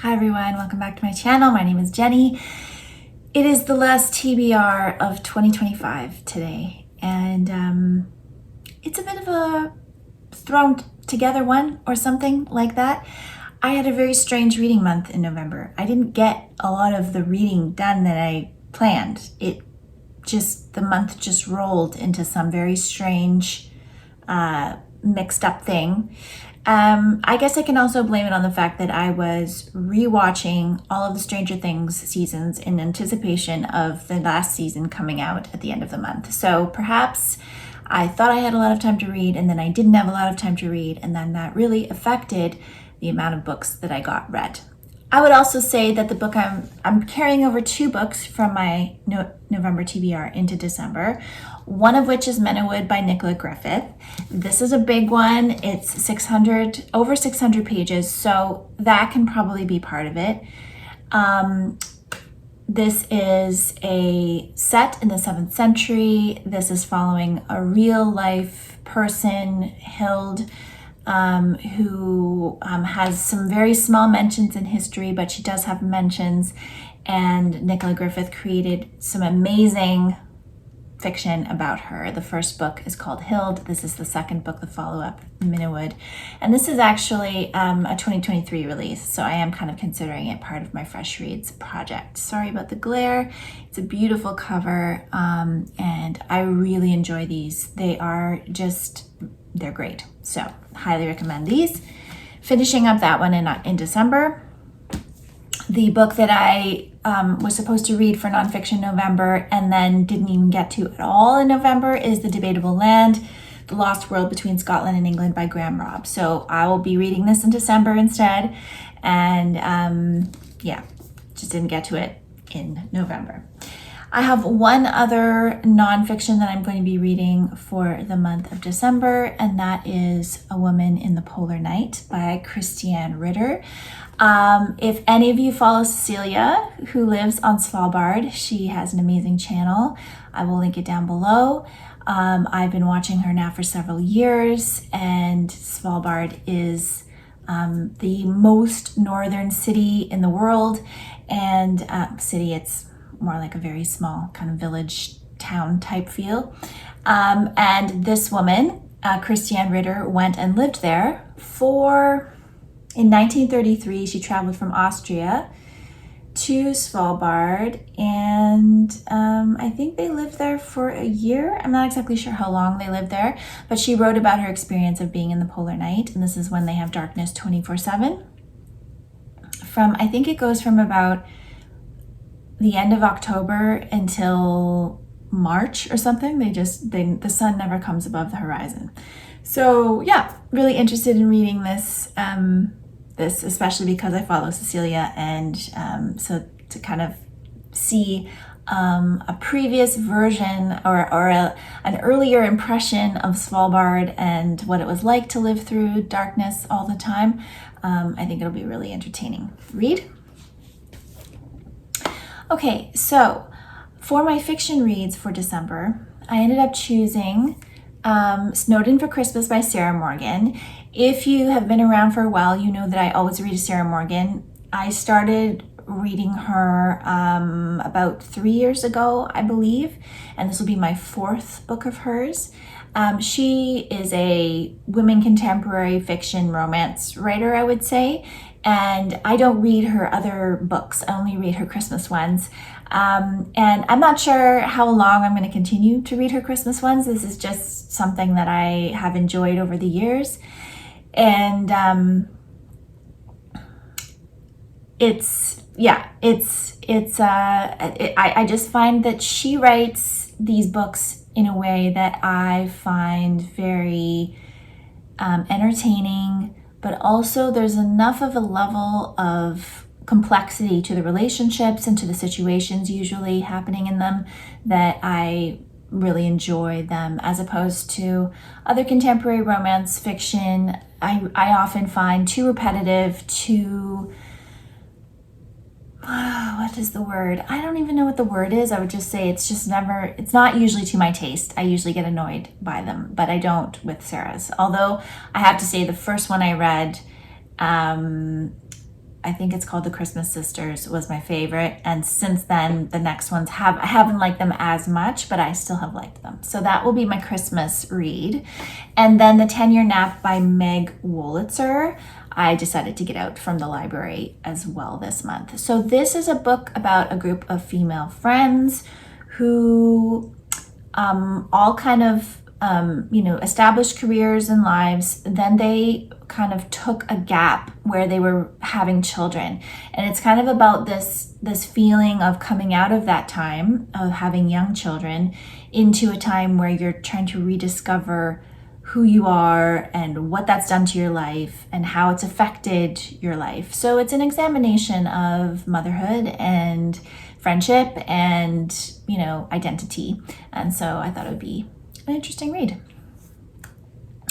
Hi everyone, welcome back to my channel. My name is Jenny. It is the last TBR of 2025 today, and it's a bit of a thrown together one or something like that. I had a very strange reading month in November. I didn't get a lot of the reading done that I planned. The month just rolled into some very strange, mixed up thing. I guess I can also blame it on the fact that I was rewatching all of the Stranger Things seasons in anticipation of the last season coming out at the end of the month. So perhaps I thought I had a lot of time to read, and then I didn't have a lot of time to read, and then that really affected the amount of books that I got read. I would also say that the book I'm carrying over 2 books from my November TBR into December, one of which is Menewood by Nicola Griffith. This is a big one. It's over 600 pages, so that can probably be part of it. This is a set in the 7th century. This is following a real life person, Hild, who has some very small mentions in history, but she does have mentions, and Nicola Griffith created some amazing fiction about her. The first book is called Hild. This is the second book, the follow-up, Menewood. And this is actually a 2023 release, so I am kind of considering it part of my Fresh Reads project. Sorry about the glare. It's a beautiful cover, and I really enjoy these. They're great. So highly recommend these. Finishing up that one in December. The book that I was supposed to read for nonfiction November and then didn't even get to at all in November is The Debatable Land, The Lost World Between Scotland and England by Graham Robb. So I will be reading this in December instead. And just didn't get to it in November. I have one other nonfiction that I'm going to be reading for the month of December, and that is A Woman in the Polar Night by Christiane Ritter. If any of you follow Cecilia, who lives on Svalbard, she has an amazing channel. I will link it down below. I've been watching her now for several years, and Svalbard is the most northern city in the world, and it's more like a very small kind of village town type feel. And this woman, Christiane Ritter, went and lived there in 1933, she traveled from Austria to Svalbard, and I think they lived there for a year. I'm not exactly sure how long they lived there, but she wrote about her experience of being in the polar night, and this is when they have darkness 24/7. I think it goes from about the end of October until March or something. The sun never comes above the horizon. So yeah, really interested in reading this, especially because I follow Cecilia, and so to kind of see a previous version or an earlier impression of Svalbard and what it was like to live through darkness all the time, I think it'll be really entertaining read. Okay, so for my fiction reads for December, I ended up choosing Snowed In for Christmas by Sarah Morgan. If you have been around for a while, you know that I always read Sarah Morgan. I started reading her about 3 years ago, I believe, and this will be my 4th book of hers. She is a women contemporary fiction romance writer, I would say, and I don't read her other books. I only read her Christmas ones. And I'm not sure how long I'm going to continue to read her Christmas ones. This is just something that I have enjoyed over the years. And I just find that she writes these books in a way that I find very entertaining, but also there's enough of a level of complexity to the relationships and to the situations usually happening in them that I really enjoy them, as opposed to other contemporary romance fiction. I often find too repetitive, what is the word? I don't even know what the word is. I would just say it's not usually to my taste. I usually get annoyed by them, but I don't with Sarah's. Although I have to say the first one I read, I think it's called The Christmas Sisters, was my favorite. And since then, the next ones I haven't liked them as much, but I still have liked them. So that will be my Christmas read. And then The 10-Year Nap by Meg Wolitzer, I decided to get out from the library as well this month. So this is a book about a group of female friends who all kind of established careers and lives. Then they kind of took a gap where they were having children. And it's kind of about this feeling of coming out of that time of having young children into a time where you're trying to rediscover who you are and what that's done to your life and how it's affected your life. So it's an examination of motherhood and friendship and, identity. And so I thought it would be an interesting read.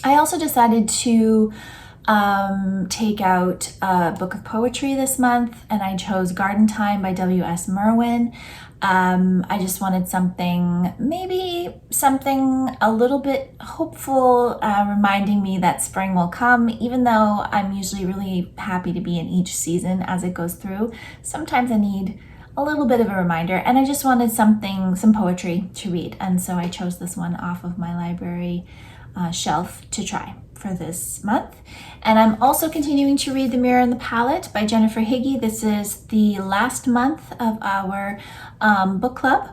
I also decided to take out a book of poetry this month, and I chose Garden Time by W.S. Merwin. I just wanted something a little bit hopeful, reminding me that spring will come, even though I'm usually really happy to be in each season as it goes through. Sometimes I need a little bit of a reminder, and I just wanted some poetry to read, and so I chose this one off of my library shelf to try for this month. And I'm also continuing to read The Mirror and the Palette by Jennifer Higgie. This is the last month of our book club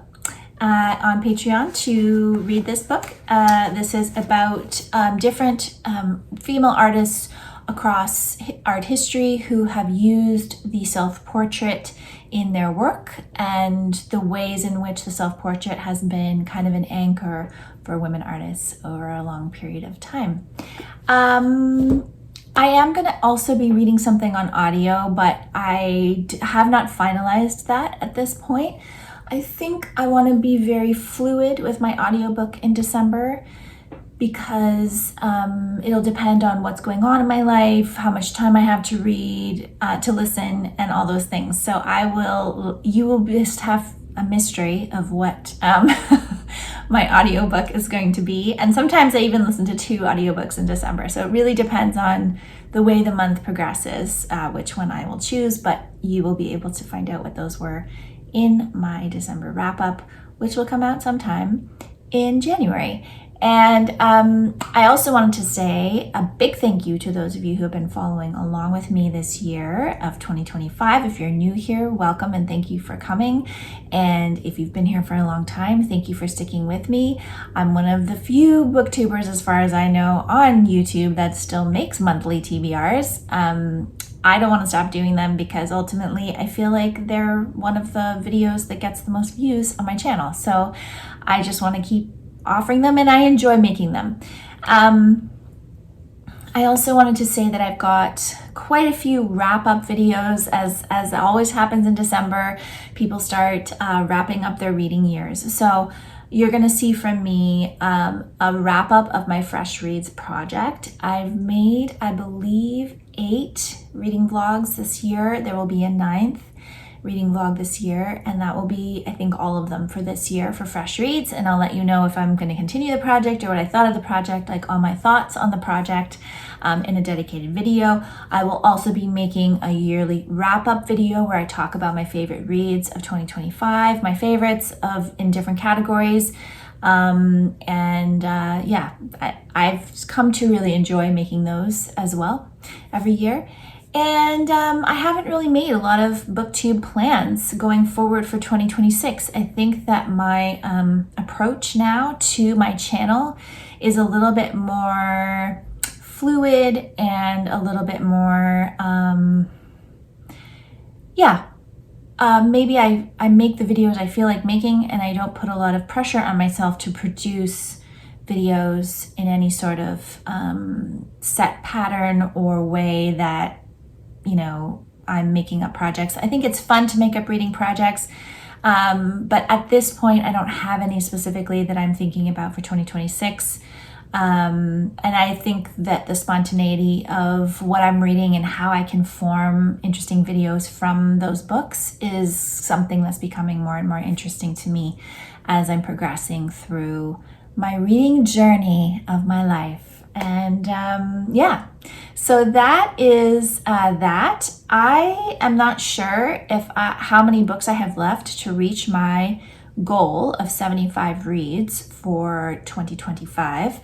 on Patreon to read this book. This is about different female artists across art history who have used the self-portrait in their work and the ways in which the self-portrait has been kind of an anchor for women artists over a long period of time. I am going to also be reading something on audio, but I have not finalized that at this point. I think I want to be very fluid with my audiobook in December because it'll depend on what's going on in my life, how much time I have to read, to listen, and all those things. So you will just have a mystery of what my audiobook is going to be. And sometimes I even listen to 2 audiobooks in December. So it really depends on the way the month progresses, which one I will choose, but you will be able to find out what those were in my December wrap-up, which will come out sometime in January. And I also wanted to say a big thank you to those of you who have been following along with me this year of 2025. If you're new here, welcome and thank you for coming. And if you've been here for a long time, thank you for sticking with me. I'm one of the few booktubers, as far as I know, on YouTube that still makes monthly TBRs. I don't want to stop doing them because ultimately I feel like they're one of the videos that gets the most views on my channel. So I just want to keep offering them, and I enjoy making them. I also wanted to say that I've got quite a few wrap-up videos. As always happens in December, people start wrapping up their reading years. So you're going to see from me a wrap-up of my Fresh Reads project. I've made, I believe, 8 reading vlogs this year. There will be a 9th reading vlog this year, and that will be, I think, all of them for this year for Fresh Reads. And I'll let you know if I'm going to continue the project or what I thought of the project, like all my thoughts on the project in a dedicated video. I will also be making a yearly wrap-up video where I talk about my favorite reads of 2025, my favorites in different categories. I've come to really enjoy making those as well every year. And I haven't really made a lot of booktube plans going forward for 2026. I think that my approach now to my channel is a little bit more fluid and a little bit more, maybe I make the videos I feel like making, and I don't put a lot of pressure on myself to produce videos in any sort of set pattern or way that I'm making up projects. I think it's fun to make up reading projects, but at this point, I don't have any specifically that I'm thinking about for 2026. And I think that the spontaneity of what I'm reading and how I can form interesting videos from those books is something that's becoming more and more interesting to me as I'm progressing through my reading journey of my life. And yeah, so that is that. I am not sure if how many books I have left to reach my goal of 75 reads for 2025.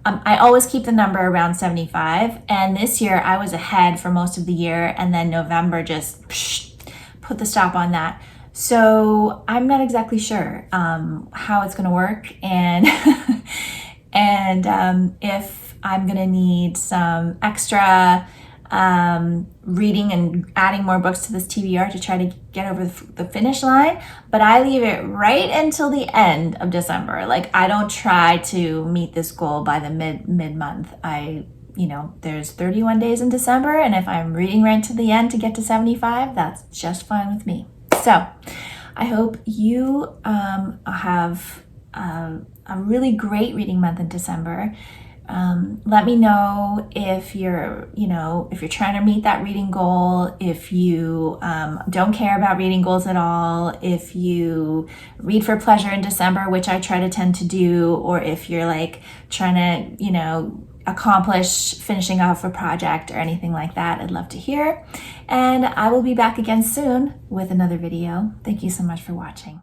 I always keep the number around 75, and this year I was ahead for most of the year, and then November just put the stop on that. So I'm not exactly sure how it's going to work, and and if I'm going to need some extra reading and adding more books to this TBR to try to get over the finish line. But I leave it right until the end of December. Like, I don't try to meet this goal by the mid-month. There's 31 days in December, and if I'm reading right to the end to get to 75, that's just fine with me. So I hope you have a really great reading month in December. Let me know if you're trying to meet that reading goal, if you don't care about reading goals at all, if you read for pleasure in December, which I try to tend to do, or if you're like trying to, accomplish finishing off a project or anything like that. I'd love to hear. And I will be back again soon with another video. Thank you so much for watching.